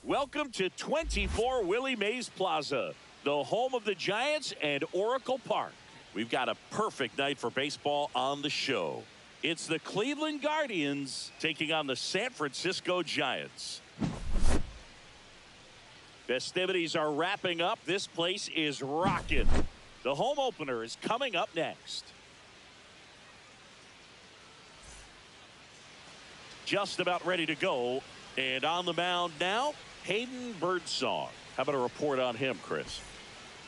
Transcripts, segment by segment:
Welcome to 24 Willie Mays Plaza, the home of the Giants and Oracle Park. We've got a perfect night for baseball on the show. It's the Cleveland Guardians taking on the San Francisco Giants. Festivities are wrapping up. This place is rocking. The home opener is coming up next. Just about ready to go. And on the mound now, Hayden Birdsong. How about a report on him, Chris?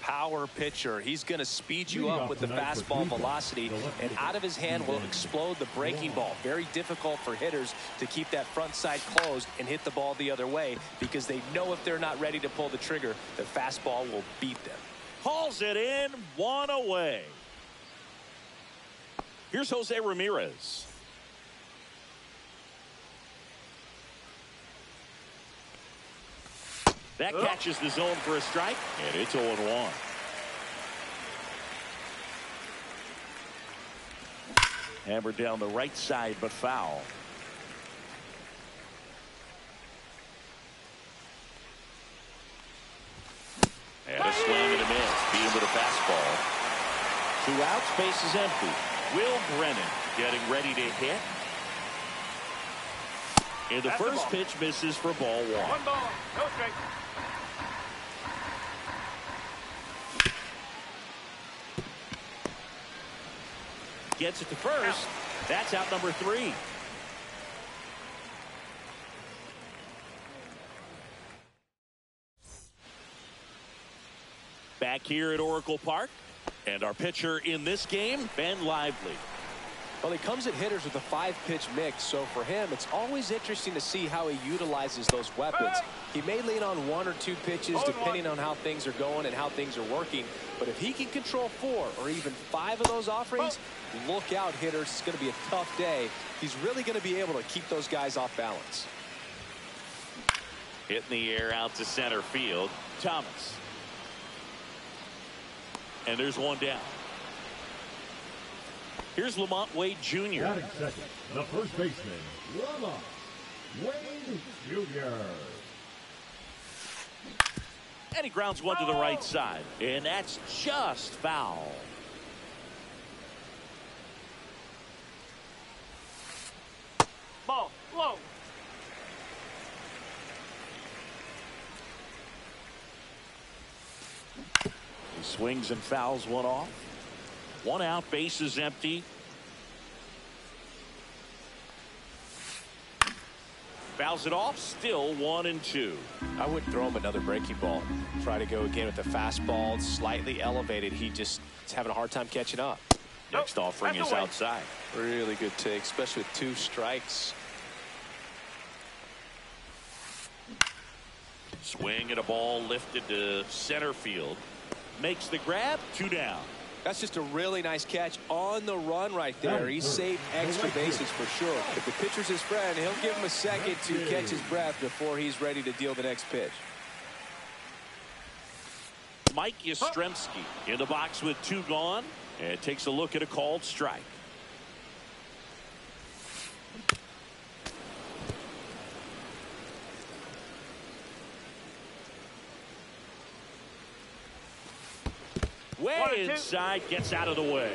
Power pitcher. He's going to speed you up with the fastball velocity, and out of his hand will explode the breaking ball. Very difficult for hitters to keep that front side closed and hit the ball the other way, because they know if they're not ready to pull the trigger, the fastball will beat them. Hauls it in, one away. Here's Jose Ramirez. That catches the zone for a strike, and it's 0-1. Hammered down the right side, but foul. And a swing and a miss. Beat him with a fastball. 2 outs, base is empty. Will Brennan getting ready to hit. And the first pitch misses for ball 1. 1 ball, no strike. Gets it to first. That's out number 3. Back here at Oracle Park. And our pitcher in this game, Ben Lively. Well, he comes at hitters with a 5-pitch mix, so for him, it's always interesting to see how he utilizes those weapons. He may lean on 1 or 2 pitches depending on how things are going and how things are working, but if he can control 4 or even 5 of those offerings, look out, hitters. It's going to be a tough day. He's really going to be able to keep those guys off balance. Hitting the air out to center field. Thomas. And there's one down. Here's Lamont Wade Jr. Batting second, the first baseman, Lamont Wade Jr. And he grounds one to the right side. And that's just foul. Ball, low. He swings and fouls one off. 1 out, base is empty. Fouls it off, still 1-2. I would throw him another breaking ball. Try to go again with the fastball, slightly elevated. He just is having a hard time catching up. Next offering is outside. Really good take, especially with 2 strikes. Swing at a ball lifted to center field. Makes the grab, 2 down. That's just a really nice catch on the run right there. He saved extra bases for sure. If the pitcher's his friend, he'll give him a second to catch his breath before he's ready to deal the next pitch. Mike Yastrzemski in the box with 2 gone, and takes a look at a called strike. Way inside, gets out of the way.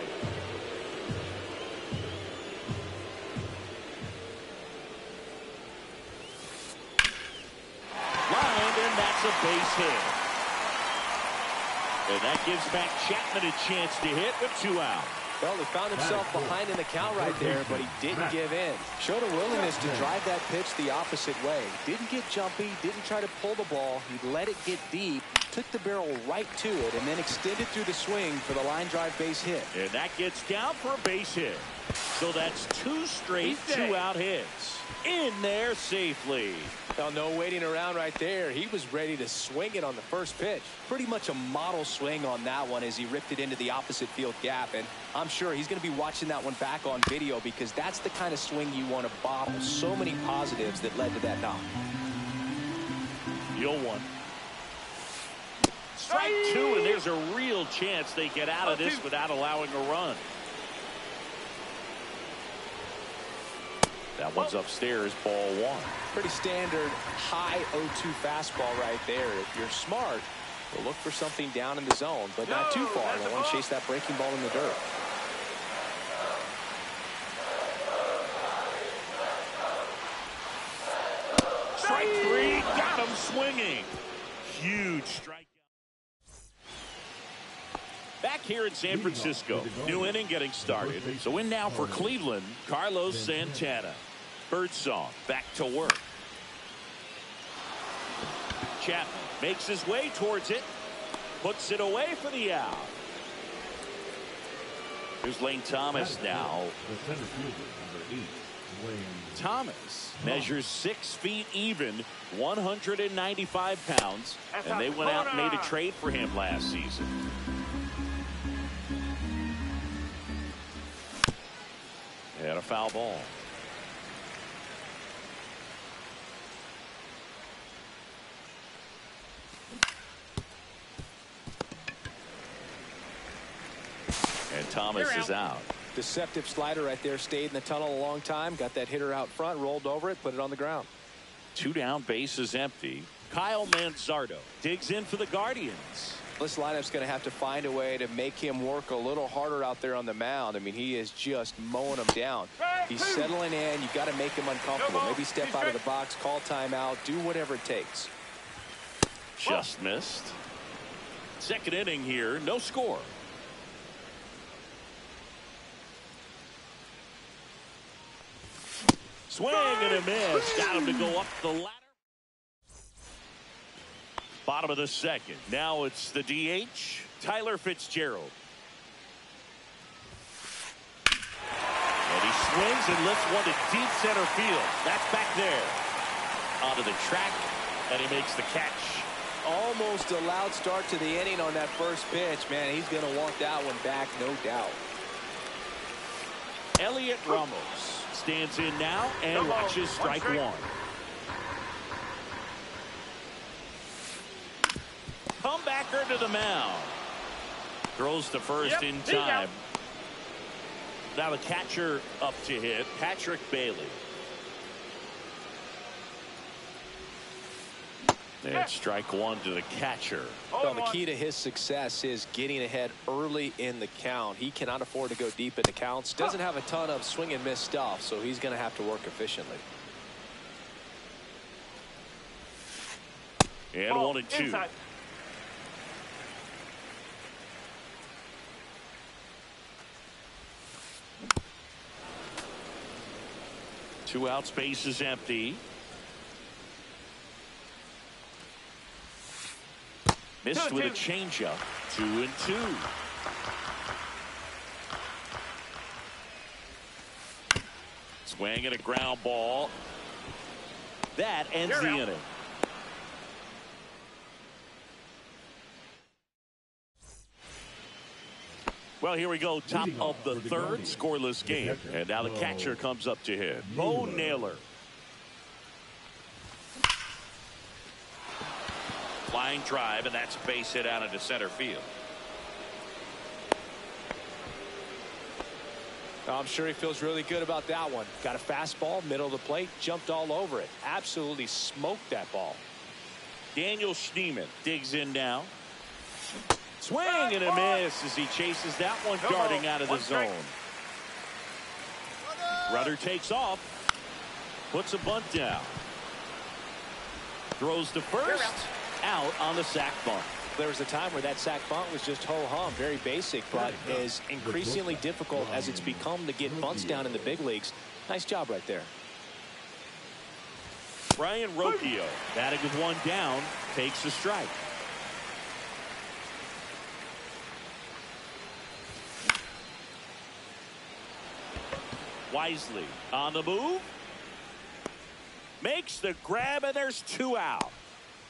Lined, and that's a base hit. And that gives Matt Chapman a chance to hit with 2 out. Well, he found himself behind in the count right there, but he didn't give in. Showed a willingness to drive that pitch the opposite way. Didn't get jumpy, didn't try to pull the ball. He let it get deep, took the barrel right to it, and then extended through the swing for the line drive base hit. And that gets down for a base hit. So that's 2 straight 2-out hits. In there safely. Well, no waiting around right there. He was ready to swing it on the first pitch. Pretty much a model swing on that one as he ripped it into the opposite field gap. And I'm sure he's going to be watching that one back on video because that's the kind of swing you want to bottle. So many positives that led to that knock. 0-1. Strike 2, and there's a real chance they get out of this without allowing a run. That one's upstairs, ball 1. Pretty standard high 0-2 fastball right there. If you're smart, you'll look for something down in the zone, but not too far. They want to chase that breaking ball in the dirt. Strike 3, got him swinging. Huge strikeout. Back here in San Francisco, new inning getting started. So in now for Cleveland, Carlos Santana. Birdsong back to work. Chapman makes his way towards it. Puts it away for the out. Here's Lane Thomas now. Thomas measures 6 feet even, 195 pounds. And they went out and made a trade for him last season. And a foul ball. And Thomas is out. Deceptive slider right there. Stayed in the tunnel a long time. Got that hitter out front. Rolled over it. Put it on the ground. 2 down. Bases empty. Kyle Manzardo digs in for the Guardians. This lineup's going to have to find a way to make him work a little harder out there on the mound. I mean, he is just mowing them down. He's settling in. You got to make him uncomfortable. Maybe step out of the box, call timeout, do whatever it takes. Just missed. Second inning here, no score. Swing and a miss. Got him to go up the ladder. Bottom of the second. Now it's the DH, Tyler Fitzgerald. And he swings and lifts one to deep center field. That's back there. Onto the track, and he makes the catch. Almost a loud start to the inning on that first pitch. Man, he's going to want that one back, no doubt. Elliot Ramos stands in now and watches strike 1. Comebacker to the mound. Throws to first in time. Now the catcher up to hit, Patrick Bailey. And strike 1 to the catcher. Well, the key to his success is getting ahead early in the count. He cannot afford to go deep in the counts. Doesn't have a ton of swing and miss stuff, so he's going to have to work efficiently. And 1-2. Inside. Two outs, base is empty. Missed with a changeup. 2-2. Swing and a ground ball. That ends the inning. Well, here we go. Top of the third, scoreless game. And now the catcher comes up to hit. Bo Naylor. Flying drive, and that's a base hit out into center field. I'm sure he feels really good about that one. Got a fastball, middle of the plate, jumped all over it. Absolutely smoked that ball. Daniel Schneemann digs in now. Swing and a miss as he chases that one darting out of the zone. Rudder takes off. Puts a bunt down. Throws to first. Out on the sac bunt. There was a time where that sac bunt was just ho-hum, very basic, but is increasingly difficult as it's become to get bunts down in the big leagues. Nice job right there. Brian Rocchio, batting with one down, takes a strike. Wisely on the move. Makes the grab, and there's 2 out.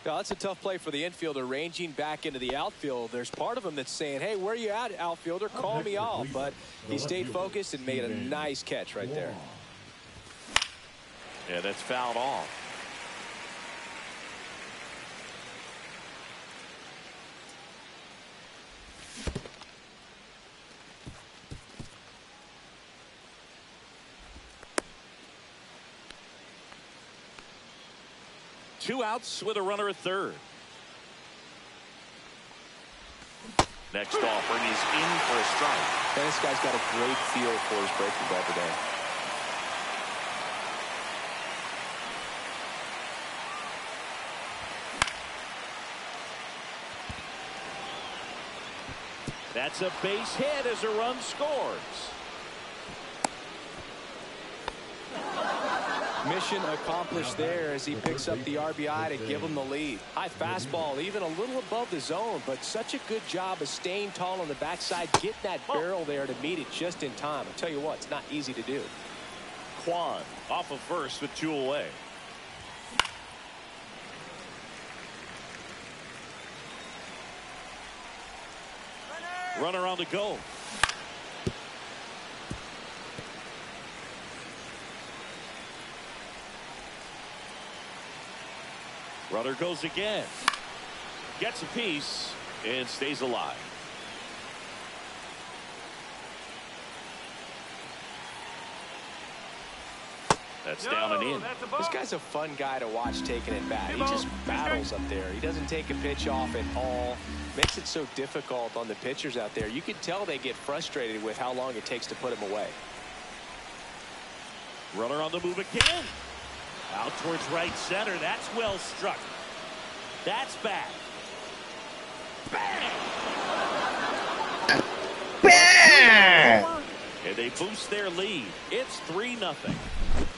Now, that's a tough play for the infielder, ranging back into the outfield. There's part of him that's saying, hey, where you at, outfielder? Call me off. But he stayed focused and made a nice catch right there. Yeah, that's fouled off. Two outs with a runner at third. Next offering is in for a strike. And this guy's got a great feel for his breaking ball today. That's a base hit as a run scores. Mission accomplished there as he picks up the RBI to give him the lead. High fastball, even a little above the zone, but such a good job of staying tall on the backside, getting that barrel there to meet it just in time. I'll tell you what, it's not easy to do. Quan off of first with 2 away. Runner on the go. Runner goes again. Gets a piece and stays alive. That's down and in. This guy's a fun guy to watch taking it back. He just battles up there. He doesn't take a pitch off at all. Makes it so difficult on the pitchers out there. You can tell they get frustrated with how long it takes to put him away. Runner on the move again. Out towards right center. That's well struck. That's back. Bang! Bang! And they boost their lead. It's 3-0.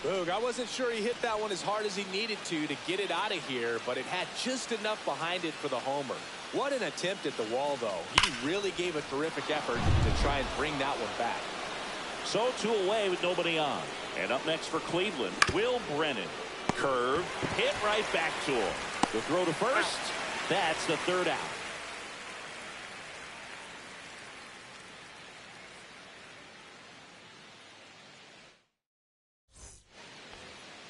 Boog, I wasn't sure he hit that one as hard as he needed to get it out of here, but it had just enough behind it for the homer. What an attempt at the wall, though. He really gave a terrific effort to try and bring that one back. So 2 away with nobody on. And up next for Cleveland, Will Brennan. Curve, hit right back to him. The throw to first. That's the 3rd out.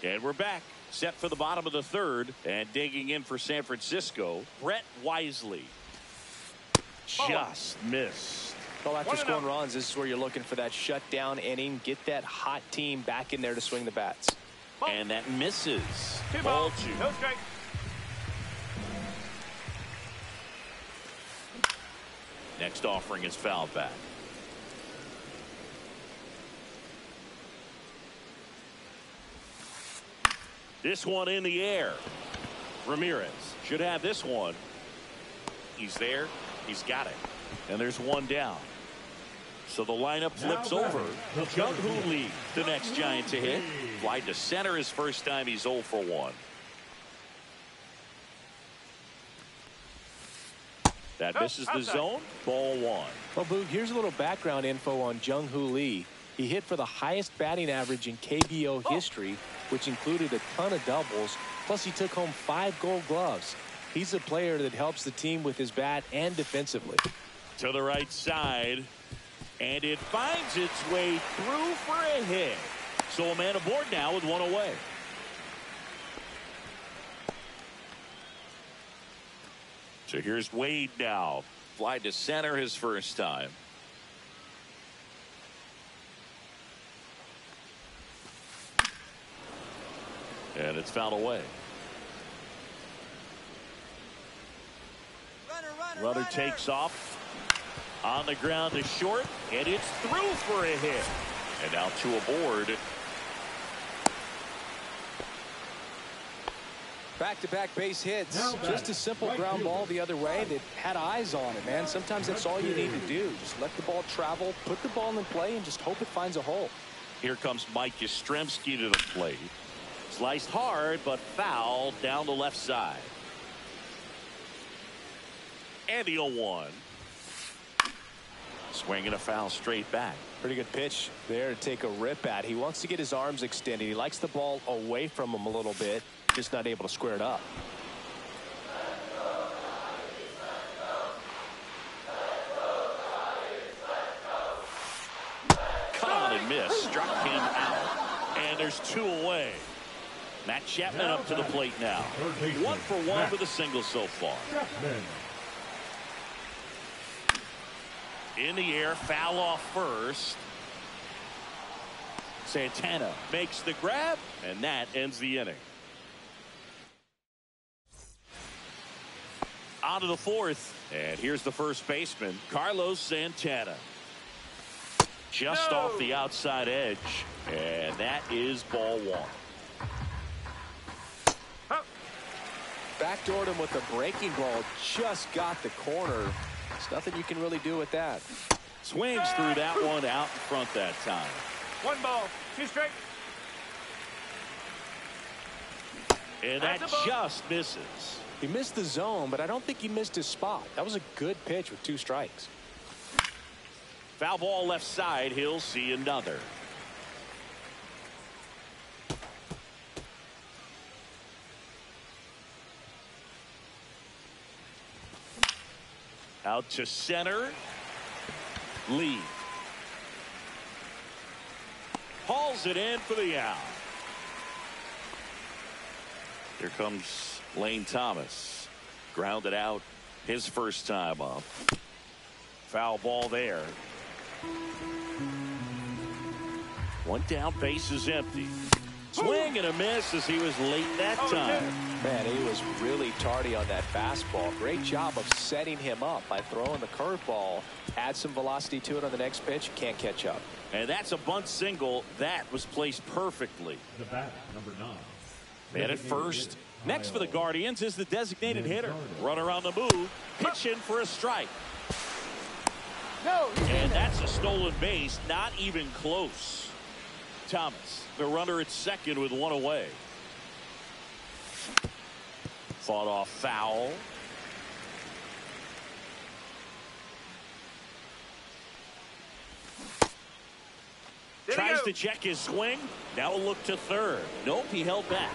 And we're back. Set for the bottom of the 3rd. And digging in for San Francisco, Brett Wisely. Just missed. Well, after scoring runs, this is where you're looking for that shutdown inning. Get that hot team back in there to swing the bats. And that misses. Ball 2. No strike. Next offering is fouled back. This one in the air. Ramirez should have this one. He's there. He's got it. And there's 1 down. So the lineup flips over. Jung-Hoo Lee, the next Giant to hit. Fly to center his first time. He's 0 for 1. That misses the zone. Ball 1. Well, Boog, here's a little background info on Jung-Hoo Lee. He hit for the highest batting average in KBO history, which included a ton of doubles. Plus, he took home 5 Gold Gloves. He's a player that helps the team with his bat and defensively. To the right side. And it finds its way through for a hit. So a man aboard now with 1 away. So here's Wade now. Fly to center his first time. And it's fouled away. Runner takes off. On the ground to short, and it's through for a hit. And now 2 aboard. Back-to-back base hits. Now Just a simple right ground ball fielder. the other way that had eyes on it, man. Sometimes that's all you need to do. Just let the ball travel, put the ball in play, and just hope it finds a hole. Here comes Mike Yastrzemski to the plate. Sliced hard, but foul down the left side. And the 0-1. Swinging a foul straight back. Pretty good pitch there to take a rip at. He wants to get his arms extended. He likes the ball away from him a little bit. Just not able to square it up. Caught and missed. Struck him out. And there's 2 away. Matt Chapman up to the plate now. 1 for 1 with a single so far. Chapman. In the air, foul off first. Santana makes the grab, and that ends the inning. On to the 4th, and here's the first baseman, Carlos Santana. Just off the outside edge, and that is ball 1. Backdoored him with a breaking ball. Just got the corner. There's nothing you can really do with that. Swings through that one out in front that time. 1 ball, 2 strikes. And that just misses. He missed the zone, but I don't think he missed his spot. That was a good pitch with 2 strikes. Foul ball left side. He'll see another. Out to center. Lee. Hauls it in for the out. Here comes Lane Thomas. Grounded out his first time up. Foul ball there. 1 down, base is empty. Swing and a miss as he was late that time. Man, he was really tardy on that fastball. Great job of setting him up by throwing the curveball. Add some velocity to it on the next pitch. Can't catch up. And that's a bunt single. That was placed perfectly. The bat, number 9. Man at first. Next for the Guardians is the designated hitter. Runner on the move. Pitching for a strike. And that's a stolen base. Not even close. Thomas, the runner at second with 1 away. Fought off foul. Tries to check his swing. Now a look to third. Nope, he held back.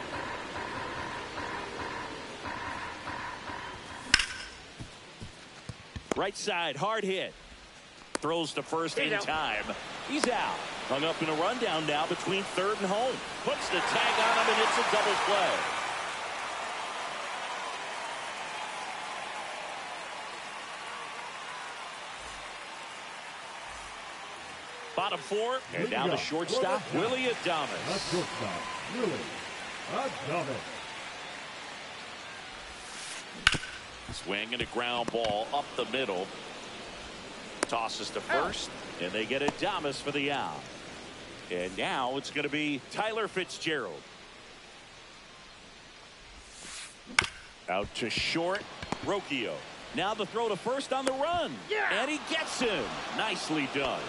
Right side, hard hit. Throws to first in time. He's out. Hung up in a rundown now between third and home. Puts the tag on him, and it's a double play. Bottom 4, and down the shortstop, Willie Adames. That's shortstop, Willie Adames. Swing and a ground ball up the middle. Tosses to first, and they get Adames for the out. And now it's going to be Tyler Fitzgerald. Out to short, Rocchio. Now the throw to first on the run. And he gets him. Nicely done.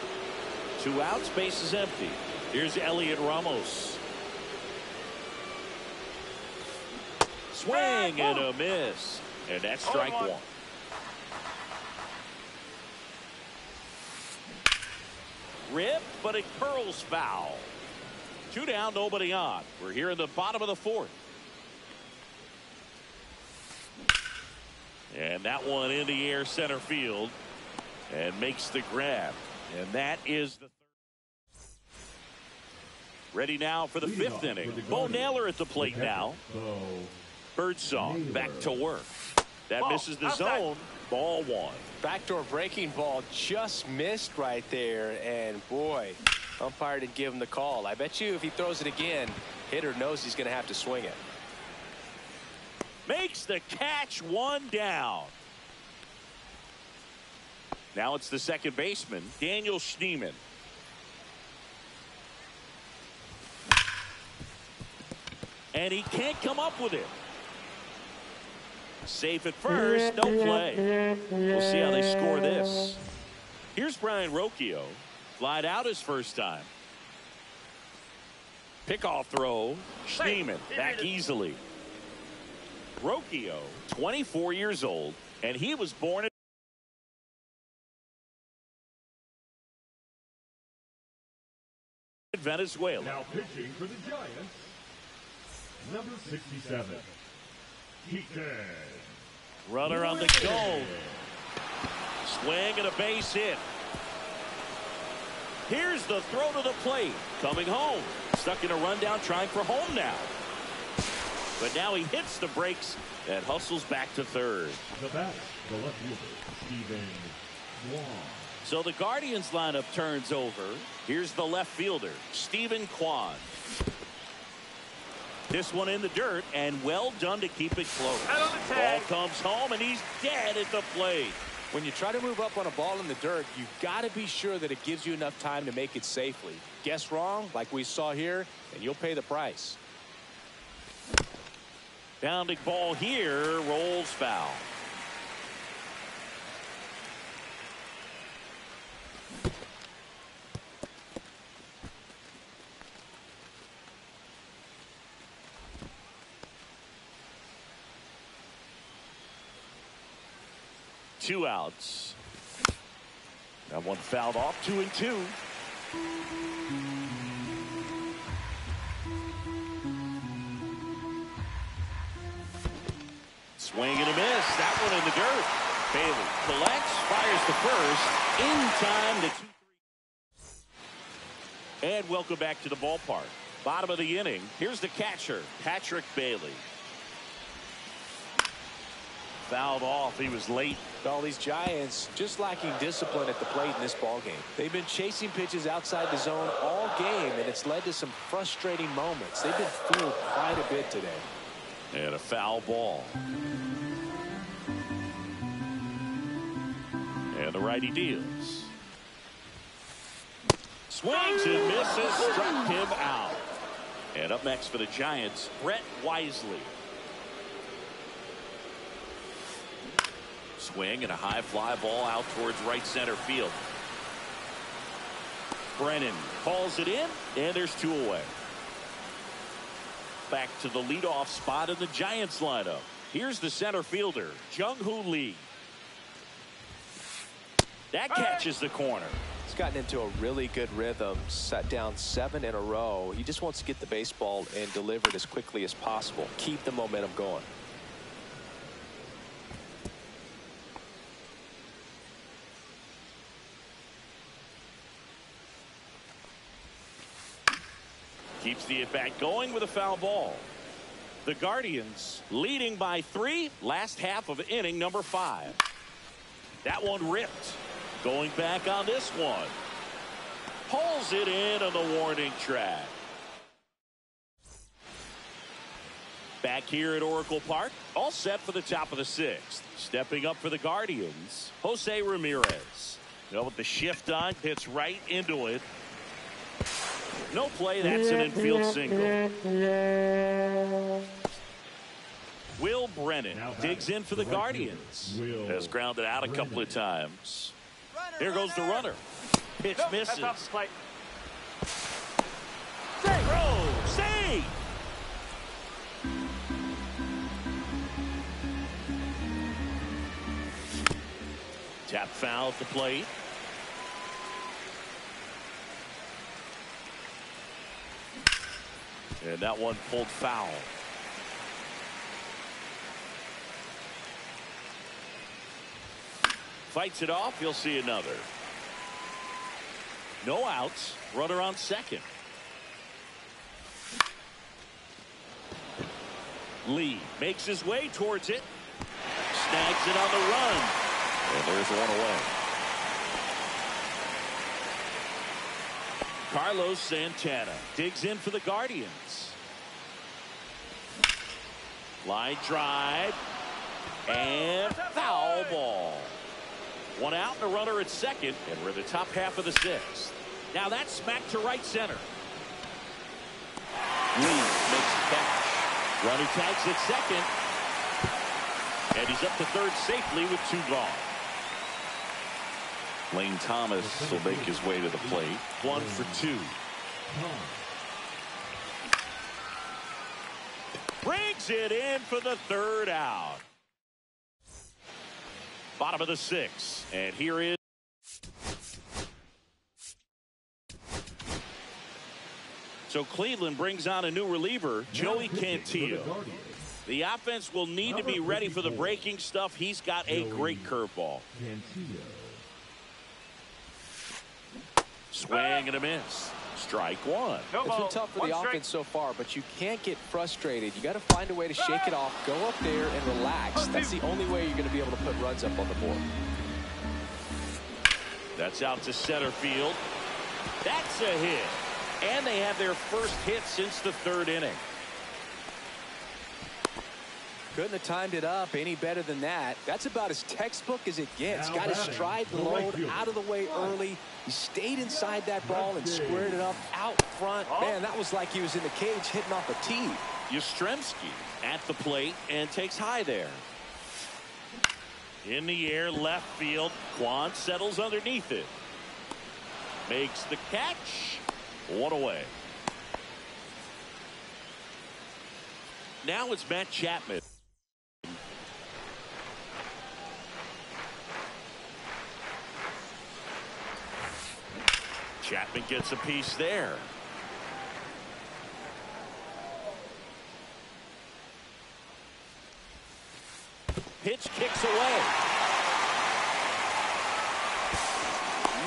2 outs, base is empty. Here's Elliot Ramos. Swing and a miss. And that's strike 1. Rip, but it curls foul. 2 down, nobody on. We're here in the bottom of the 4th. And that one in the air center field and makes the grab. And that is the 3rd. Ready now for the 5th inning. Bo Naylor at the plate now. Birdsong back to work. That misses the zone. Ball 1. Backdoor breaking ball just missed right there. And boy, umpire didn't give him the call. I bet you if he throws it again, hitter knows he's going to have to swing it. Makes the catch. 1 down. Now it's the second baseman, Daniel Schneemann. And he can't come up with it. Safe at first, no play. We'll see how they score this. Here's Brian Rocchio. Flied out his first time. Pickoff throw. Schneemann back easily. Rocchio, 24 years old, and he was born in Venezuela. Now pitching for the Giants, number 67, Keaton. Runner on the go. Swing and a base hit. Here's the throw to the plate. Coming home. Stuck in a rundown, trying for home now. But now he hits the brakes and hustles back to third. The bat, the left fielder, Stephen Kwan. So the Guardians lineup turns over. Here's the left fielder, Stephen Kwan. This one in the dirt, and well done to keep it close. Ball comes home, and he's dead at the plate. When you try to move up on a ball in the dirt, you've got to be sure that it gives you enough time to make it safely. Guess wrong, like we saw here, and you'll pay the price. Bounding ball here, rolls foul. Two outs. That one fouled off, 2-2. Swing and a miss. That one in the dirt. Bailey collects, fires the first. In time to 2-3. And welcome back to the ballpark. Bottom of the inning. Here's the catcher, Patrick Bailey. Fouled off. He was late. All these Giants just lacking discipline at the plate in this ball game. They've been chasing pitches outside the zone all game, and it's led to some frustrating moments. They've been fooled quite a bit today. And a foul ball. And the righty deals. Swings and misses. Struck him out. And up next for the Giants, Brett Wisely. Swing and a high fly ball out towards right center field. Brennan calls it in, and there's two away. Back to the leadoff spot in the Giants lineup. Here's the center fielder, Jung-Hoo Lee. That catches the corner. He's gotten into a really good rhythm, set down 7 in a row. He just wants to get the baseball and deliver it as quickly as possible. Keep the momentum going. Keeps the at-bat going with a foul ball. The Guardians leading by 3, last half of inning number 5. That one ripped. Going back on this one. Pulls it in on the warning track. Back here at Oracle Park, all set for the top of the 6th. Stepping up for the Guardians, Jose Ramirez. You know, with the shift on, hits right into it. No play, that's an infield single. Will Brennan digs in for the Guardians. Has grounded out a couple of times. Here goes the runner. Pitch misses. Throw, save. Tap foul at the plate. And that one pulled foul. Fights it off. You'll see another. No outs. Runner on second. Lee makes his way towards it. Snags it on the run. And there's one away. Carlos Santana digs in for the Guardians. Line drive. And foul ball. One out and a runner at second. And we're in the top half of the 6th. Now that's smacked to right center. Lee makes the catch. Runner tags at second. And he's up to third safely with 2 gone. Lane Thomas will make his way to the plate. 1 for 2. Brings it in for the 3rd out. Bottom of the 6th. And here is so Cleveland brings on a new reliever, Joey Cantillo. The offense will need to be ready for the breaking stuff. He's got a great curveball. Swing and a miss. Strike 1. It's been tough for the offense so far, but you can't get frustrated. You got to find a way to shake it off, go up there and relax. That's the only way you're going to be able to put runs up on the board. That's out to center field. That's a hit. And they have their first hit since the 3rd inning. Couldn't have timed it up any better than that. That's about as textbook as it gets. Got to stride the load out of the way early. He stayed inside that ball and squared it up out front. Man, that was like he was in the cage hitting off a tee. Yastrzemski at the plate and takes high there. In the air, left field. Kwan settles underneath it. Makes the catch. 1 away. Now it's Matt Chapman. Chapman gets a piece there. Pitch kicks away.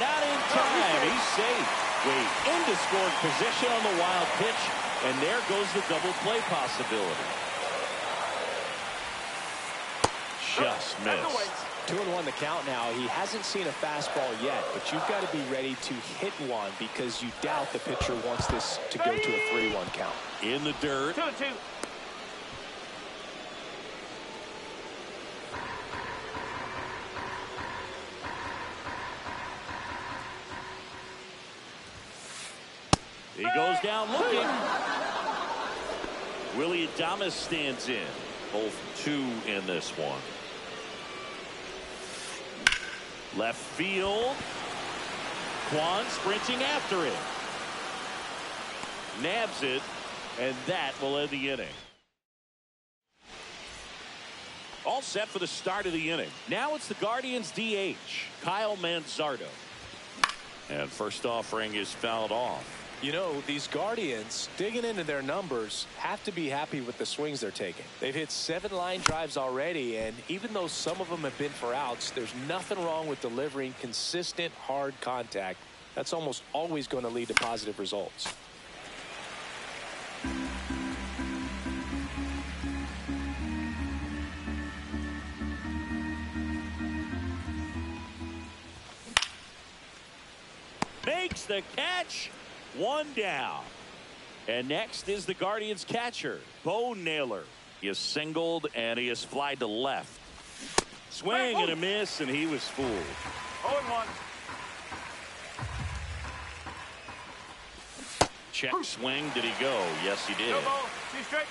Not in time. He's safe. Wait, into scoring position on the wild pitch, and there goes the double play possibility. Just missed. 2-1 the count now. He hasn't seen a fastball yet, but you've got to be ready to hit one because you doubt the pitcher wants this to go to a 3-1 count. In the dirt. 2-2. He goes down looking. Willie Adames stands in. Both 2 in this one. Left field. Kwan sprinting after it. Nabs it, and that will end the inning. All set for the start of the inning. Now it's the Guardians DH, Kyle Manzardo. And first offering is fouled off. You know, these Guardians, digging into their numbers, have to be happy with the swings they're taking. They've hit 7 line drives already, and even though some of them have been for outs, there's nothing wrong with delivering consistent, hard contact. That's almost always going to lead to positive results. Makes the catch. 1 down. And next is the Guardians catcher, Bo Naylor. He is singled and he is flied to left. Swing and a miss, and he was fooled. 0-1. Check swing. Did he go? Yes, he did. No ball. 2 strike.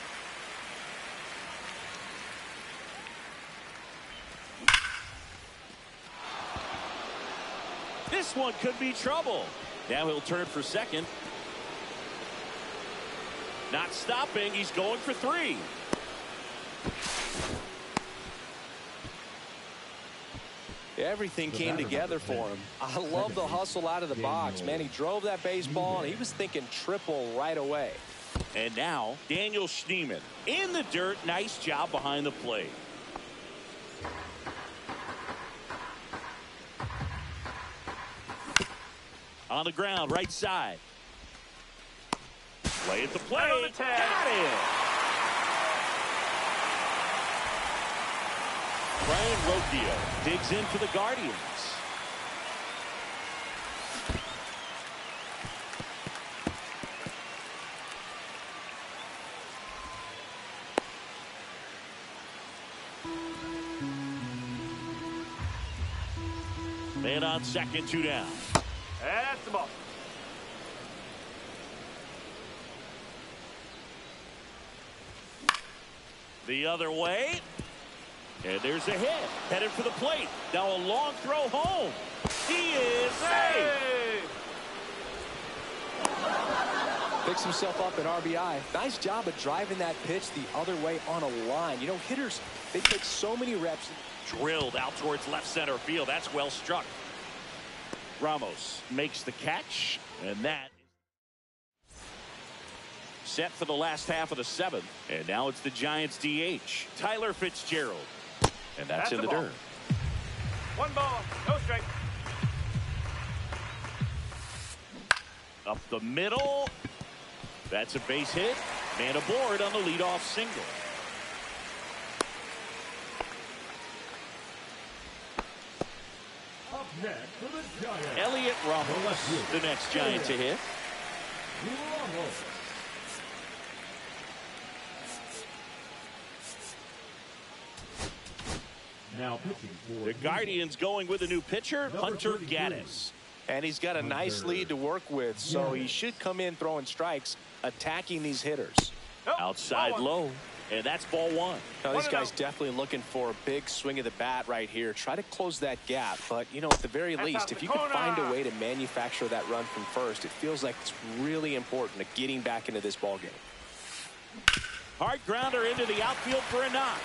This one could be trouble. Now he'll turn for second. Not stopping. He's going for 3. Everything came together for him. I love the hustle out of the box. Man, he drove that baseball, and he was thinking triple right away. And now Daniel Schneemann in the dirt. Nice job behind the plate. On the ground, right side. Play at the plate. Got it. Brian Rocchio digs in for the Guardians. Man on second, 2 down. That's the ball. The other way. And there's a hit. Headed for the plate. Now a long throw home. He is safe. Picks himself up at RBI. Nice job of driving that pitch the other way on a line. You know, hitters, they take so many reps. Drilled out towards left center field. That's well struck. Ramos makes the catch, and that set for the last half of the seventh. And now it's the Giants DH, Tyler Fitzgerald. And that's in the dirt. 1 ball, no strike. Up the middle. That's a base hit. Man aboard on the leadoff single. Up next for the Giants, Elliot Ramos, the next Giant to hit. Ramos. Now pitching for The Guardians going with a new pitcher, Hunter Gaddis. And he's got a nice lead to work with, so he should come in throwing strikes, attacking these hitters. Outside low, and that's ball one. Now, these guys definitely looking for a big swing of the bat right here. Try to close that gap, but, you know, at the very least, if you can find a way to manufacture that run from first, it feels like it's really important to getting back into this ball game. Hard grounder into the outfield for a knock.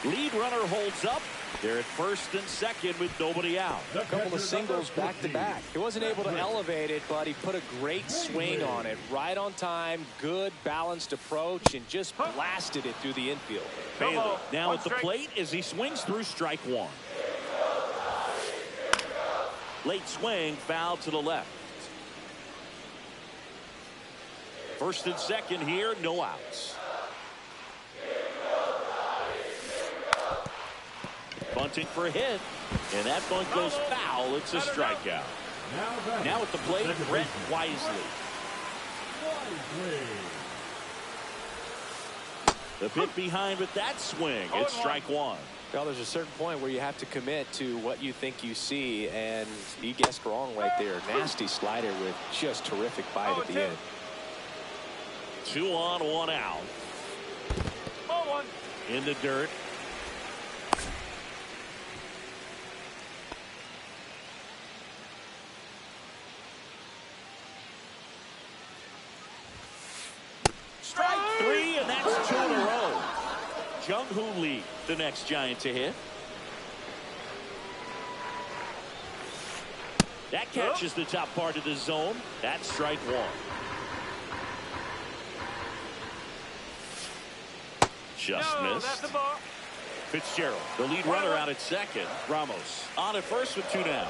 Lead runner holds up. They're at first and second with nobody out. A couple of singles back to back. He wasn't able to elevate it, but he put a great swing on it. Right on time, good balanced approach, and just blasted it through the infield. Bailey now at the plate as he swings through strike one. Late swing, foul to the left. First and second here, no outs. Bunting for a hit, and that bunt goes foul. It's a strikeout. Now at the plate, Brett Wisely. The bit behind with that swing. It's strike one. Well, there's a certain point where you have to commit to what you think you see, and he guessed wrong right there. Nasty slider with just terrific bite at the end. 2 on, 1 out. In the dirt. Strike 3, and that's 2 in a row. Jung-Hoo Lee, the next Giant to hit. That catches the top part of the zone. That's strike 1. Just missed. Fitzgerald, the lead runner out at second. Ramos on at first with 2 down.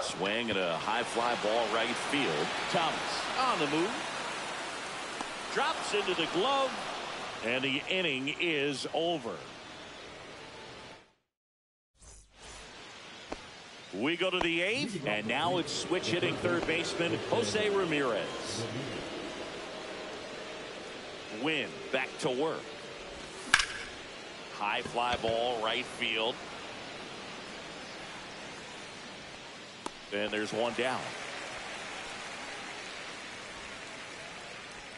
Swing and a high fly ball right field. Thomas on the move. Drops into the glove, and the inning is over. We go to the 8th, and now it's switch hitting third baseman Jose Ramirez. Win back to work. High fly ball right field. And there's 1 down.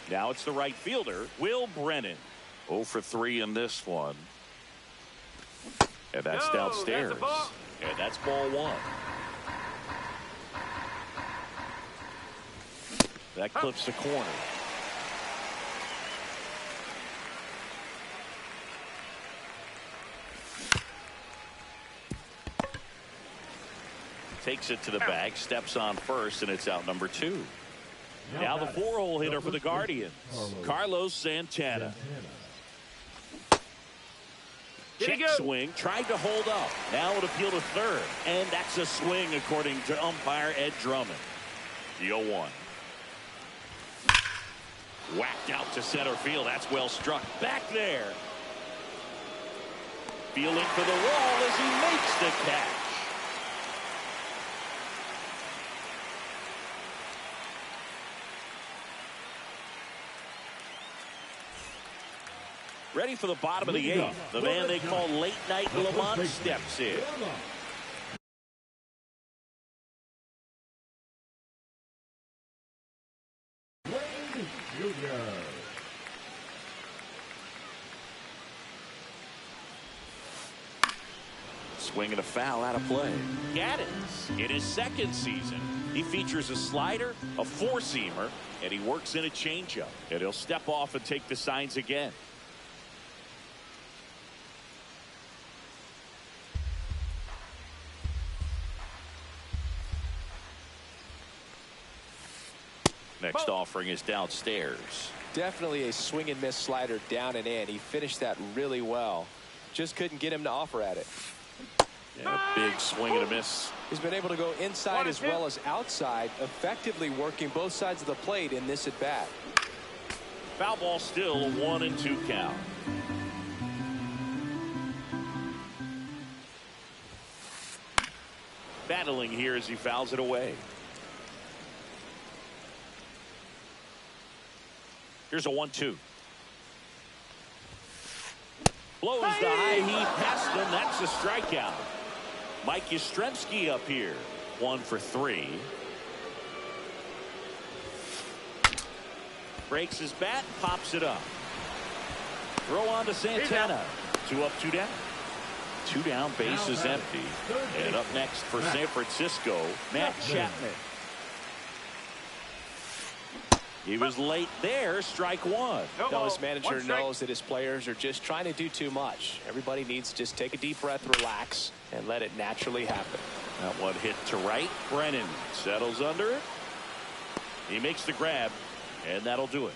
Now it's the right fielder, Will Brennan. 0 for 3 in this one. And that's downstairs. And that's ball 1. That clips the corner. Takes it to the bag, steps on first, and it's out number 2. Now the 4-hole hitter for the Guardians, Carlos Santana. Check swing, tried to hold up. Now it appeal to third, and that's a swing according to umpire Ed Drummond. The 0-1. Whacked out to center field. That's well struck. Back there. Fielding for the wall as he makes the catch. Ready for the bottom of the 8th. The man they call Late Night Lamont steps in. Swing and a foul out of play. Gaddis, in his second season, he features a slider, a four-seamer, and he works in a changeup. And he'll step off and take the signs again. Next offering is downstairs. Definitely a swing and miss slider down and in. He finished that really well. Just couldn't get him to offer at it. Yeah, big swing and a miss. He's been able to go inside as well as outside, effectively working both sides of the plate in this at bat. Foul ball, still a 1-2 count. Battling here as he fouls it away. Here's a 1-2. Blows the high heat past him. That's a strikeout. Mike Yastrzemski up here. 1 for 3. Breaks his bat, pops it up. Throw on to Santana. 2 up, 2 down. 2 down, base is empty. And up next for San Francisco, Matt Chapman. He was late there, strike 1. No, his manager knows that his players are just trying to do too much. Everybody needs to just take a deep breath, relax, and let it naturally happen. That one hit to right. Brennan settles under it. He makes the grab, and that'll do it.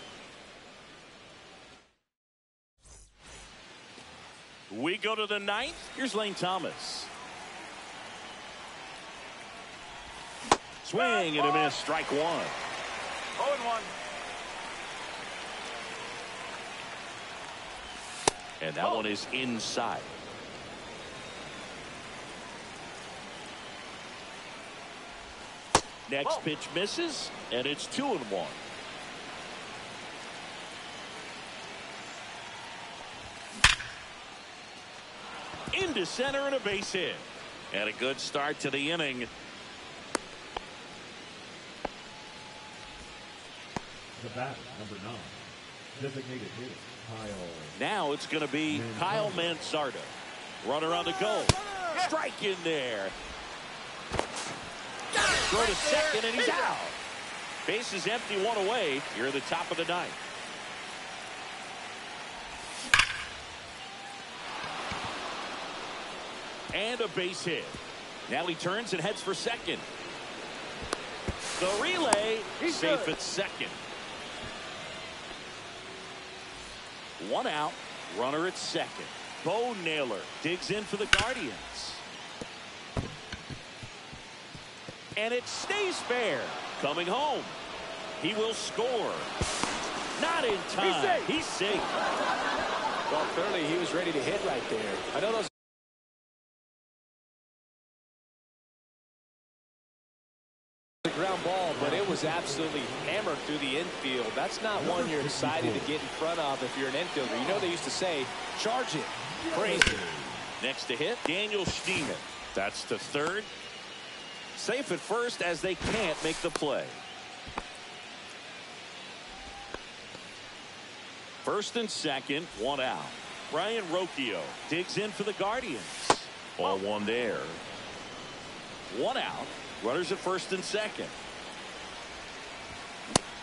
We go to the 9th. Here's Lane Thomas. Swing and a miss, strike 1. 0-1. And that one is inside. Next pitch misses, and it's 2-1. Into center and a base hit. And a good start to the inning. The batter, number 9, designated hitter, Kyle. Now it's going to be Kyle Mansarda. Runner on the go. Strike in there. Throw to second, and he's out. Base is empty, 1 away. You're at the top of the 9th. And a base hit. Now he turns and heads for second. The relay, safe at second. 1 out, runner at second. Bo Naylor digs in for the Guardians. And it stays fair. Coming home. He will score. Not in time. He's safe. Well, clearly he was ready to hit right there. I know those ground ball, but it was absolutely hammered through the infield. That's not one you're excited to get in front of if you're an infielder. You know they used to say, charge it. Crazy. Next to hit, Daniel Schneemann. That's to third. Safe at first as they can't make the play. First and second, 1 out. Brian Rocchio digs in for the Guardians. Ball 1 there. 1 out. Runners at first and second.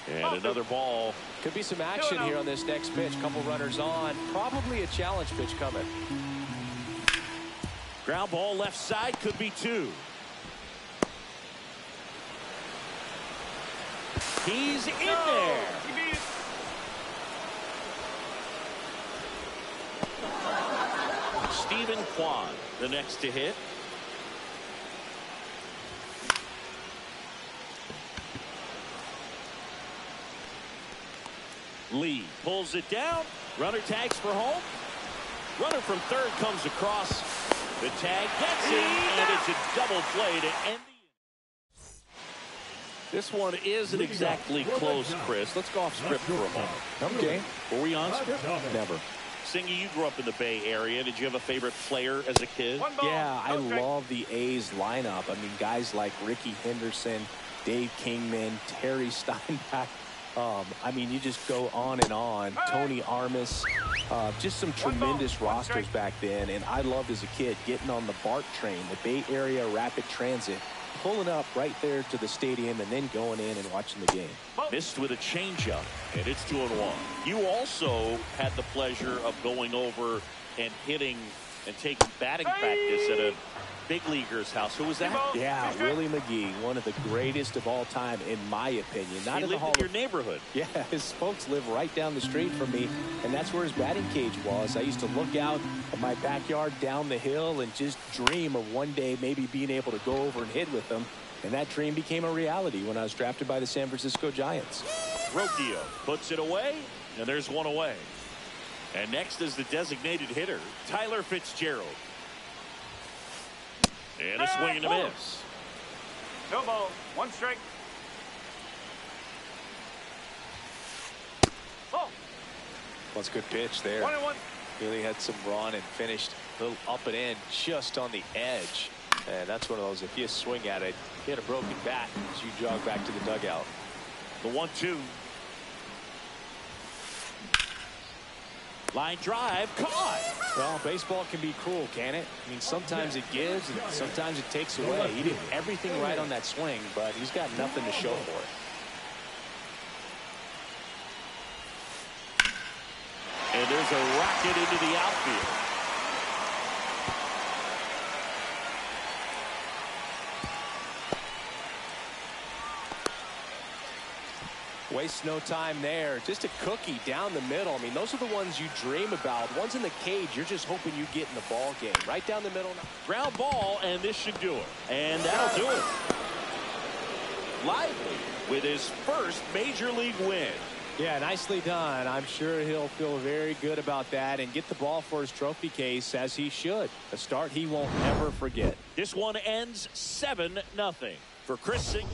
And another ball. Could be some action here on this next pitch. Couple runners on. Probably a challenge pitch coming. Ground ball left side, could be 2. He's in there. Stephen Kwan, the next to hit. Lee pulls it down. Runner tags for home. Runner from third comes across. The tag gets in, and it's a double play to end the inning. This one isn't exactly close, Chris. Let's go off script for a moment. Okay. Were we on script? Never. Singy, you grew up in the Bay Area. Did you have a favorite player as a kid? Yeah, I love the A's lineup. I mean, guys like Ricky Henderson, Dave Kingman, Terry Steinbach. I mean, you just go on and on. Tony Armas. Just some tremendous rosters back then, and I loved as a kid getting on the BART train, the Bay Area Rapid Transit, pulling up right there to the stadium and then going in and watching the game. Missed with a changeup, and it's 2-1. You also had the pleasure of going over and hitting and taking batting practice at a big leaguer's house. Who was that? Yeah, Willie McGee, one of the greatest of all time, in my opinion. Not in the Hall in your neighborhood. Yeah, his folks live right down the street from me, and that's where his batting cage was. I used to look out at my backyard down the hill and just dream of one day maybe being able to go over and hit with him. And that dream became a reality when I was drafted by the San Francisco Giants. Rocchio puts it away, and there's one away. And next is the designated hitter, Tyler Fitzgerald. And a swing and a miss. No ball. 1 strike. Oh. That's a good pitch there. 1-1. Really had some run and finished a little up and in just on the edge. And that's one of those, if you swing at it, hit a broken bat as you jog back to the dugout. The 1-2. Line drive, caught. Well, baseball can be cruel, can it? I mean, sometimes it gives and sometimes it takes away. He did everything right on that swing, but he's got nothing to show for it. And there's a rocket into the outfield. Waste no time there. Just a cookie down the middle. I mean, those are the ones you dream about. Ones in the cage, you're just hoping you get in the ball game. Right down the middle. Ground ball, and this should do it. And that'll do it. Lively with his first major league win. Yeah, nicely done. I'm sure he'll feel very good about that and get the ball for his trophy case, as he should. A start he won't ever forget. This one ends 7-0. For Chris Singh.